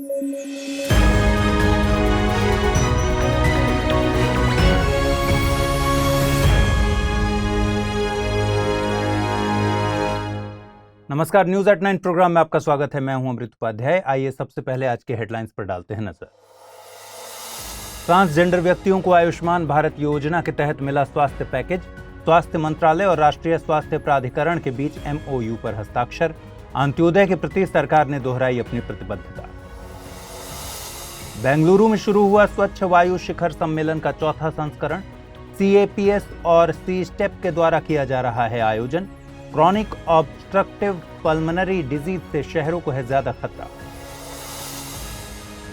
नमस्कार, news at 9 programme में आपका स्वागत है। मैं हूं अमृत उपाध्याय। आइए सबसे पहले आज के हेडलाइंस पर डालते हैं नजर। ट्रांसजेंडर व्यक्तियों को आयुष्मान भारत योजना के तहत मिला स्वास्थ्य पैकेज। स्वास्थ्य मंत्रालय और राष्ट्रीय स्वास्थ्य प्राधिकरण के बीच MOU पर हस्ताक्षर। अंत्योदय के प्रति सरकार ने दोहराई अपनी प्रतिबद्धता। बेंगलुरु में शुरू हुआ स्वच्छ वायु शिखर सम्मेलन का चौथा संस्करण। CAPS और C-STEP के द्वारा किया जा रहा है आयोजन। क्रॉनिक ऑब्स्ट्रक्टिव पल्मोनरी डिजीज से शहरों को है ज्यादा खतरा।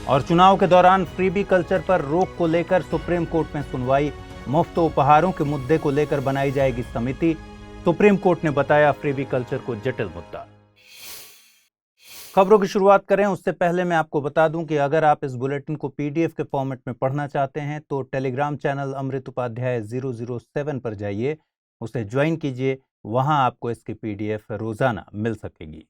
और चुनाव के दौरान फ्रीबी कल्चर पर रोक को लेकर सुप्रीम कोर्ट में सुनवाई। मुफ्त उपहारों के मुद्दे को लेकर बनाई जाएगी समिति। सुप्रीम कोर्ट ने बताया फ्रीबी कल्चर को जटिल मुद्दा। खबरों की शुरुआत करें उससे पहले मैं आपको बता दूं कि अगर आप इस बुलेटिन को PDF के फॉर्मेट में पढ़ना चाहते हैं तो टेलीग्राम चैनल अमृत उपाध्याय 007 पर जाइए, उसे ज्वाइन कीजिए। वहां आपको इसकी PDF रोजाना मिल सकेगी।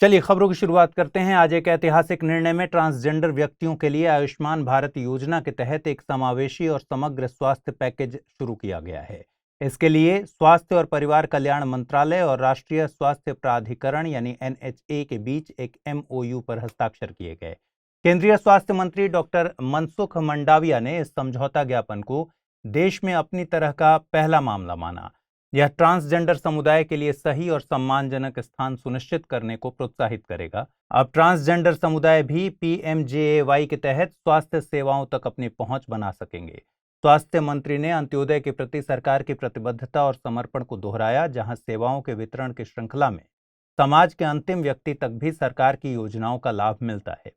चलिए खबरों की शुरुआत करते हैं। आज एक ऐतिहासिक निर्णय में ट्रांसजेंडर व्यक्तियों के लिए आयुष्मान भारत योजना के तहत एक समावेशी और समग्र स्वास्थ्य पैकेज शुरू किया गया है। इसके लिए स्वास्थ्य और परिवार कल्याण मंत्रालय और राष्ट्रीय स्वास्थ्य प्राधिकरण यानी NHA के बीच एक MOU पर हस्ताक्षर किए गए। केंद्रीय स्वास्थ्य मंत्री डॉक्टर मनसुख मंडाविया ने इस समझौता ज्ञापन को देश में अपनी तरह का पहला मामला माना। यह ट्रांसजेंडर समुदाय के लिए सही और सम्मानजनक स्थान सुनिश्चित करने को प्रोत्साहित करेगा। अब ट्रांसजेंडर समुदाय भी PMJAY के तहत स्वास्थ्य सेवाओं तक अपनी पहुंच बना सकेंगे। स्वास्थ्य मंत्री ने अंत्योदय के प्रति सरकार की प्रतिबद्धता और समर्पण को दोहराया, जहां सेवाओं के वितरण की श्रृंखला में समाज के अंतिम व्यक्ति तक भी सरकार की योजनाओं का लाभ मिलता है।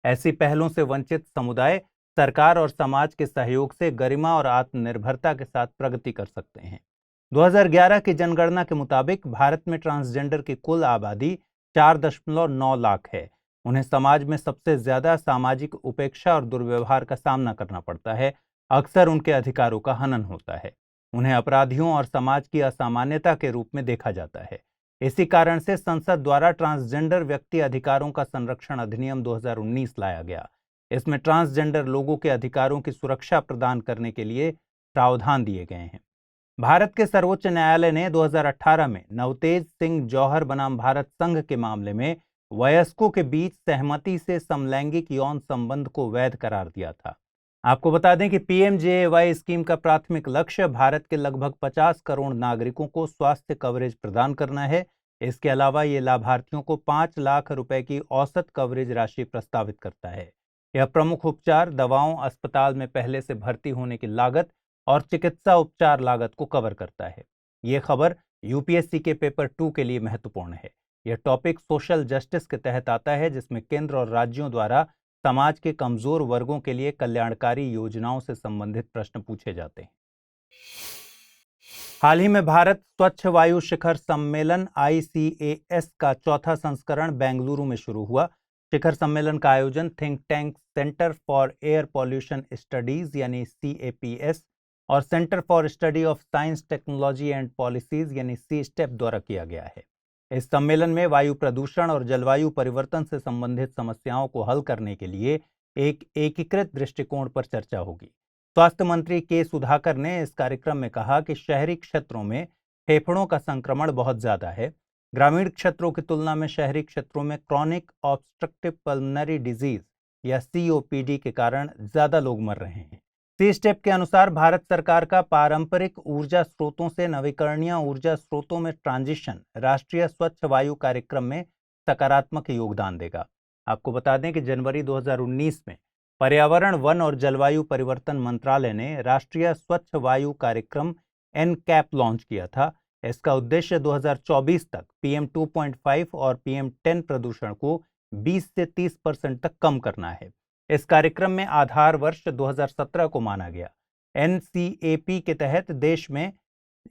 ऐसी पहलों से वंचित समुदाय सरकार और समाज के सहयोग से गरिमा और आत्मनिर्भरता के साथ प्रगति कर सकते हैं। 2011 की जनगणना के मुताबिक भारत में ट्रांसजेंडर की कुल आबादी 4.9 लाख है। उन्हें समाज में सबसे ज्यादा सामाजिक उपेक्षा और दुर्व्यवहार का सामना करना पड़ता है। अक्सर उनके अधिकारों का हनन होता है। उन्हें अपराधियों और समाज की असामान्यता के रूप में देखा जाता है। इसी कारण से संसद द्वारा ट्रांसजेंडर व्यक्ति अधिकारों का संरक्षण अधिनियम 2019 लाया गया। इसमें ट्रांसजेंडर लोगों के अधिकारों की सुरक्षा प्रदान करने के लिए प्रावधान दिए गए हैं। भारत के सर्वोच्च न्यायालय ने 2018 में नवतेज सिंह जौहर बनाम भारत संघ के मामले में वयस्कों के बीच सहमति से समलैंगिक यौन संबंध को वैध करार दिया था। आपको बता दें कि PMJAY स्कीम का प्राथमिक लक्ष्य भारत के लगभग 50 करोड़ नागरिकों को स्वास्थ्य कवरेज प्रदान करना है। इसके अलावा ये लाभार्थियों को 5 लाख रुपए की औसत कवरेज राशि प्रस्तावित करता है। यह प्रमुख उपचार, दवाओं, अस्पताल में पहले से भर्ती होने की लागत और चिकित्सा उपचार लागत को कवर करता है। ये खबर UPSC के पेपर 2 के लिए महत्वपूर्ण है। यह टॉपिक सोशल जस्टिस के तहत आता है, जिसमें केंद्र और राज्यों द्वारा समाज के कमजोर वर्गों के लिए कल्याणकारी योजनाओं से संबंधित प्रश्न पूछे जाते हैं। हाल ही में भारत स्वच्छ वायु शिखर सम्मेलन ICAS का चौथा संस्करण बेंगलुरु में शुरू हुआ। शिखर सम्मेलन का आयोजन think tank centre for air pollution studies यानी CAPS और centre for study of science, technology and policies यानी C-STEP द्वारा किया गया है। इस सम्मेलन में वायु प्रदूषण और जलवायु परिवर्तन से संबंधित समस्याओं को हल करने के लिए एक एकीकृत दृष्टिकोण पर चर्चा होगी। स्वास्थ्य मंत्री के सुधाकर ने इस कार्यक्रम में कहा कि शहरी क्षेत्रों में फेफड़ों का संक्रमण बहुत ज्यादा है। ग्रामीण क्षेत्रों की तुलना में शहरी क्षेत्रों में क्रॉनिक ऑब्स्ट्रक्टिव पल्मोनरी डिजीज या COPD के कारण ज्यादा लोग मर रहे हैं। C-STEP के अनुसार भारत सरकार का पारंपरिक ऊर्जा स्रोतों से नवीकरणीय ऊर्जा स्रोतों में ट्रांजिशन राष्ट्रीय स्वच्छ वायु कार्यक्रम में सकारात्मक योगदान देगा। आपको बता दें कि जनवरी 2019 में पर्यावरण, वन और जलवायु परिवर्तन मंत्रालय ने राष्ट्रीय स्वच्छ वायु कार्यक्रम NCAP लॉन्च किया था। इसका उद्देश्य 2024 तक PM 2.5 और PM 10 प्रदूषण को 20 से 30% तक कम करना है। इस कार्यक्रम में आधार वर्ष 2017 को माना गया। NCAP के तहत देश में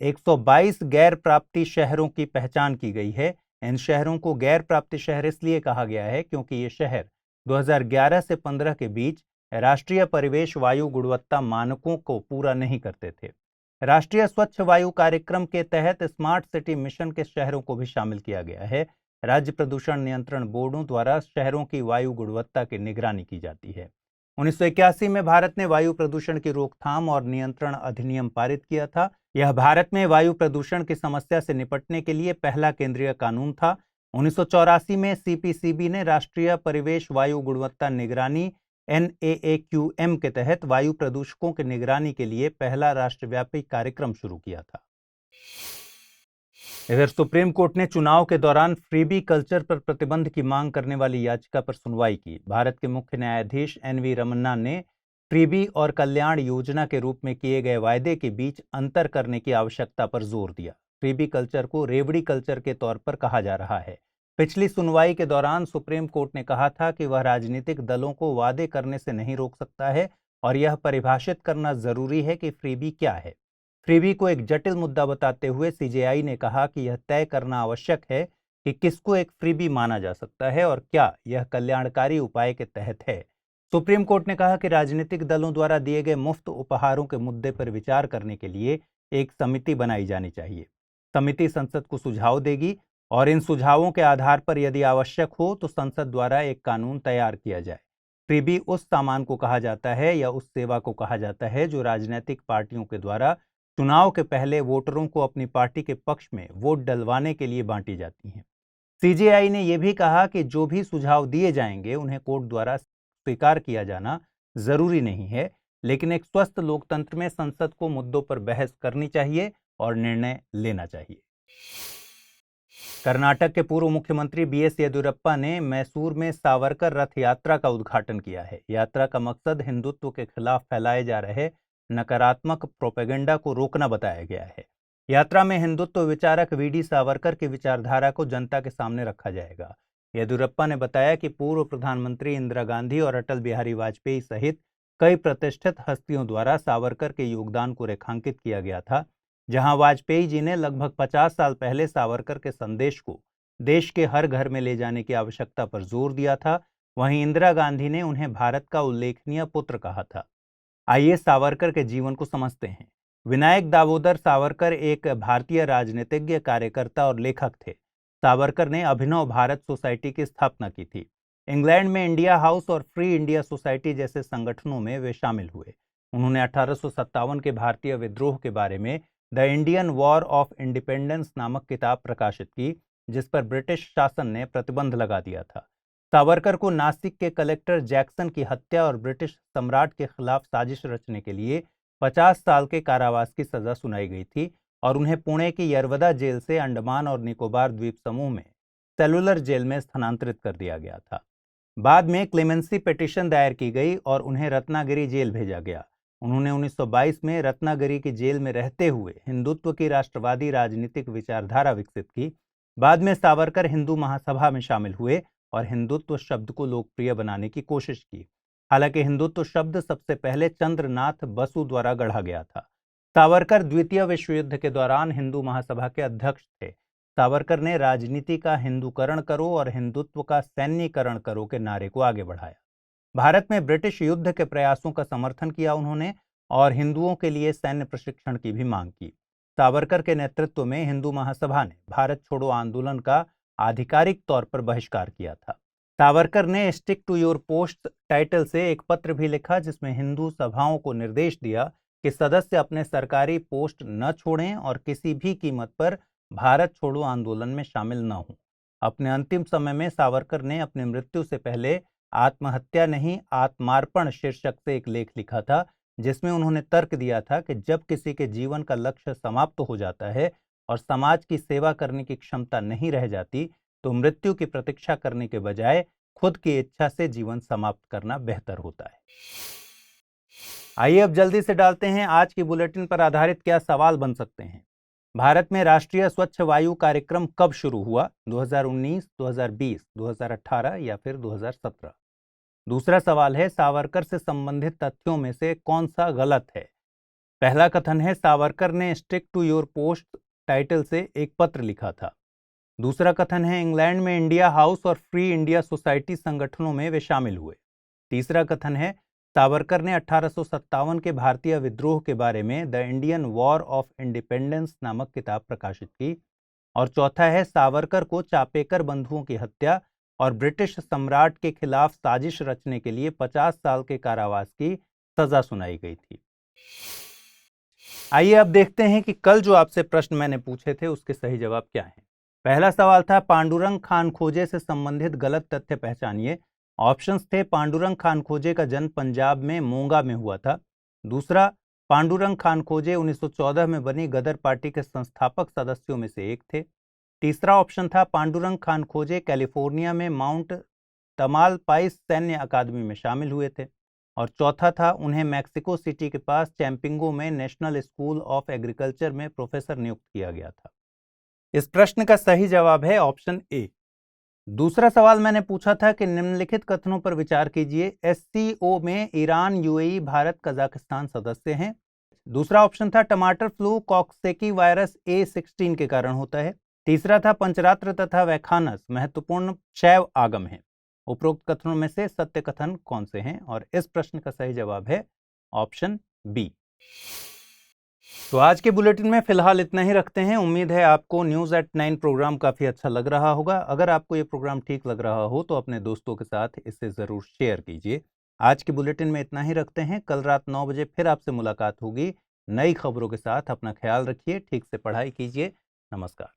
122 गैर प्राप्ति शहरों की पहचान की गई है। इन शहरों को गैर प्राप्ति शहर इसलिए कहा गया है क्योंकि ये शहर 2011 से 15 के बीच राष्ट्रीय परिवेश वायु गुणवत्ता मानकों को पूरा नहीं करते थे। राष्ट्रीय स्वच्छ वायु कार्यक्रम के तहत स्मार्ट सिटी मिशन के शहरों को भी शामिल किया गया है। राज्य प्रदूषण नियंत्रण बोर्डों द्वारा शहरों की वायु गुणवत्ता की निगरानी की जाती है। 1981 में भारत ने वायु प्रदूषण की रोकथाम और नियंत्रण अधिनियम पारित किया था। यह भारत में वायु प्रदूषण की समस्या से निपटने के लिए पहला केंद्रीय कानून था। 1984 में सीपीसीबी ने राष्ट्रीय परिवेश वायु गुणवत्ता निगरानी NAAQM के तहत वायु प्रदूषकों की निगरानी के लिए पहला राष्ट्रव्यापी कार्यक्रम शुरू किया था। इधर सुप्रीम कोर्ट ने चुनाव के दौरान फ्रीबी कल्चर पर प्रतिबंध की मांग करने वाली याचिका पर सुनवाई की। भारत के मुख्य न्यायाधीश NV रमन्ना ने फ्रीबी और कल्याण योजना के रूप में किए गए वायदे के बीच अंतर करने की आवश्यकता पर जोर दिया। फ्रीबी कल्चर को रेवड़ी कल्चर के तौर पर कहा जा रहा है। पिछली सुनवाई के दौरान सुप्रीम कोर्ट ने कहा था कि वह राजनीतिक दलों को वादे करने से नहीं रोक सकता है और यह परिभाषित करना जरूरी है कि फ्रीबी क्या है। फ्रीबी को एक जटिल मुद्दा बताते हुए CJI ने कहा कि यह तय करना आवश्यक है कि किसको एक फ्रीबी माना जा सकता है और क्या यह कल्याणकारी उपाय के तहत है। सुप्रीम कोर्ट ने कहा कि राजनीतिक दलों द्वारा दिए गए मुफ्त उपहारों के मुद्दे पर विचार करने के लिए एक समिति बनाई जानी चाहिए। समिति संसद को सुझाव देगी और इन सुझावों के आधार पर यदि आवश्यक हो तो संसद द्वारा एक कानून तैयार किया जाए। फ्रीबी उस सामान को कहा जाता है या उस सेवा को कहा जाता है जो राजनीतिक पार्टियों के द्वारा चुनाव के पहले वोटरों को अपनी पार्टी के पक्ष में वोट डलवाने के लिए बांटी जाती हैं। CJI ने यह भी कहा कि जो भी सुझाव दिए जाएंगे उन्हें कोर्ट द्वारा स्वीकार किया जाना जरूरी नहीं है, लेकिन एक स्वस्थ लोकतंत्र में संसद को मुद्दों पर बहस करनी चाहिए और निर्णय लेना चाहिए। कर्नाटक के पूर्व मुख्यमंत्री BS येदियुरप्पा ने मैसूर में सावरकर रथ यात्रा का उद्घाटन किया है। यात्रा का मकसद हिंदुत्व के खिलाफ फैलाए जा रहे नकारात्मक प्रोपेगेंडा को रोकना बताया गया है। यात्रा में हिंदुत्व विचारक VD सावरकर की विचारधारा को जनता के सामने रखा जाएगा। येदियुरप्पा ने बताया कि पूर्व प्रधानमंत्री इंदिरा गांधी और अटल बिहारी वाजपेयी सहित कई प्रतिष्ठित हस्तियों द्वारा सावरकर के योगदान को रेखांकित किया गया था। जहां वाजपेयी जी ने लगभग 50 साल पहले सावरकर के संदेश को देश के हर घर में ले जाने की आवश्यकता पर जोर दिया था, वहीं इंदिरा गांधी ने उन्हें भारत का उल्लेखनीय पुत्र कहा था। आइए सावरकर के जीवन को समझते हैं। विनायक दामोदर सावरकर एक भारतीय राजनीतिज्ञ, कार्यकर्ता और लेखक थे। सावरकर ने अभिनव भारत सोसाइटी की स्थापना की थी। इंग्लैंड में इंडिया हाउस और फ्री इंडिया सोसाइटी जैसे संगठनों में वे शामिल हुए। उन्होंने 1857 के भारतीय विद्रोह के बारे में the Indian war of independence नामक किताब प्रकाशित की, जिस पर ब्रिटिश शासन ने प्रतिबंध लगा दिया था। सावरकर को नासिक के कलेक्टर जैक्सन की हत्या और ब्रिटिश सम्राट के खिलाफ साजिश रचने के लिए 50 साल के कारावास की सजा सुनाई गई थी और उन्हें पुणे की यरवदा जेल से अंडमान और निकोबार द्वीप समूह में सेलुलर जेल में स्थानांतरित कर दिया गया था। बाद में क्लेमेंसी पिटीशन दायर की गई और उन्हें रत्नागिरी जेल भेजा गया। उन्होंने 1922 में रत्नागिरी की जेल में रहते हुए हिंदुत्व की राष्ट्रवादी राजनीतिक विचारधारा विकसित की। बाद में सावरकर हिंदू महासभा में शामिल हुए और हिंदुत्व शब्द को लोकप्रिय बनाने की कोशिश की। हालांकि हिंदुत्व शब्द सबसे पहले चंद्रनाथ बसु द्वारा गढ़ा गया था। सावरकर द्वितीय विश्व युद्ध के दौरान हिंदू महासभा के अध्यक्ष थे। सावरकर ने राजनीति का हिंदूकरण करो और हिंदुत्व का सैन्यीकरण करो के नारे को आगे बढ़ाया। भारत में ब्रिटिश युद्ध के प्रयासों का समर्थन किया उन्होंने और हिंदुओं के लिए सैन्य प्रशिक्षण की भी मांग की। सावरकर के नेतृत्व में हिंदू महासभा ने भारत छोड़ो आंदोलन का आधिकारिक तौर पर बहिष्कार किया था। सावरकर ने stick to your post title से एक पत्र भी लिखा, जिसमें हिंदू सभाओं को निर्देश दिया कि सदस्य अपने सरकारी पोस्ट न छोड़ें और किसी भी कीमत पर भारत छोड़ो आंदोलन में शामिल न हों। अपने अंतिम समय में सावरकर ने अपनी मृत्यु से पहले आत्महत्या नहीं आत्मार्पण शीर्षक से एक लेख लिखा था, जिसमें उन्होंने तर्क दिया था कि जब किसी के जीवन का लक्ष्य समाप्त हो जाता है और समाज की सेवा करने की क्षमता नहीं रह जाती, तो मृत्यु की प्रतीक्षा करने के बजाय खुद की इच्छा से जीवन समाप्त करना बेहतर होता है। आइए अब जल्दी से डालते हैं आज की बुलेटिन पर आधारित क्या सवाल बन सकते हैं। भारत में राष्ट्रीय स्वच्छ वायु कार्यक्रम कब शुरू हुआ? 2019, 2020, 2018 या फिर 2017? दूसरा सवाल है, सावरकर से संबंधित तथ्यों में से कौन सा गलत है? पहला कथन है, सावरकर ने stick to your post title से एक पत्र लिखा था। दूसरा कथन है, इंग्लैंड में इंडिया हाउस और फ्री इंडिया सोसाइटी संगठनों में वे शामिल हुए। तीसरा कथन है, सावरकर ने 1857 के भारतीय विद्रोह के बारे में the Indian war of independence नामक किताब प्रकाशित की। और चौथा है सावरकर को चापेकर बंधुओं की हत्या और ब्रिटिश सम्राट के खिलाफ साजिश रचने के लिए 50 साल के कारावास की सजा सुनाई गई थी। आइए अब देखते हैं कि कल जो आपसे प्रश्न मैंने पूछे थे उसके सही जवाब क्या हैं। पहला सवाल था पांडुरंग खान खोजे से संबंधित गलत तथ्य पहचानिए। ऑप्शंस थे पांडुरंग खान खोजे का जन्म पंजाब में मोंगा में हुआ था। दूसरा, पांडुरंग खान खोजे 1914 में बनी गदर पार्टी के संस्थापक सदस्यों में से एक थे। तीसरा ऑप्शन था पांडुरंग खान खोजे कैलिफोर्निया में माउंट तमालपाइस सैन्य अकादमी में शामिल हुए थे। और चौथा था उन्हें मैक्सिको सिटी के पास चैम्पिंगो में नेशनल स्कूल ऑफ एग्रीकल्चर में प्रोफेसर नियुक्त किया गया था। इस प्रश्न का सही जवाब है ऑप्शन ए। दूसरा सवाल मैंने पूछा था कि निम्नलिखित कथनों पर विचार कीजिए। एससीओ में ईरान, यूएई, भारत, कजाकिस्तान सदस्य हैं। दूसरा ऑप्शन था टमाटर फ्लू कॉक्सेकी वायरस A16 के कारण होता है। तीसरा था पंचरात्र तथा वैखानस महत्वपूर्ण शैव आगम है। उपरोक्त कथनों में से सत्य कथन कौन से हैं? और इस प्रश्न का सही जवाब है ऑप्शन बी। तो आज के बुलेटिन में फिलहाल इतना ही रखते हैं। उम्मीद है आपको न्यूज़ एट 9 प्रोग्राम काफ़ी अच्छा लग रहा होगा। अगर आपको ये प्रोग्राम ठीक लग रहा हो तो अपने दोस्तों के साथ इसे ज़रूर शेयर कीजिए। आज के बुलेटिन में इतना ही रखते हैं। कल रात 9 बजे फिर आपसे मुलाकात होगी नई खबरों के साथ। अपना ख्याल रखिए, ठीक से पढ़ाई कीजिए। नमस्कार।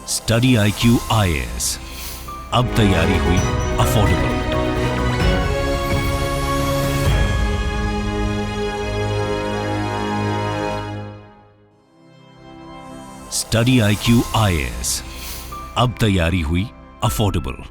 स्टडी IQ IAS अब तैयारी हुई अफोर्डेबल। स्टडी IQ IAS अब तैयारी हुई अफोर्डेबल।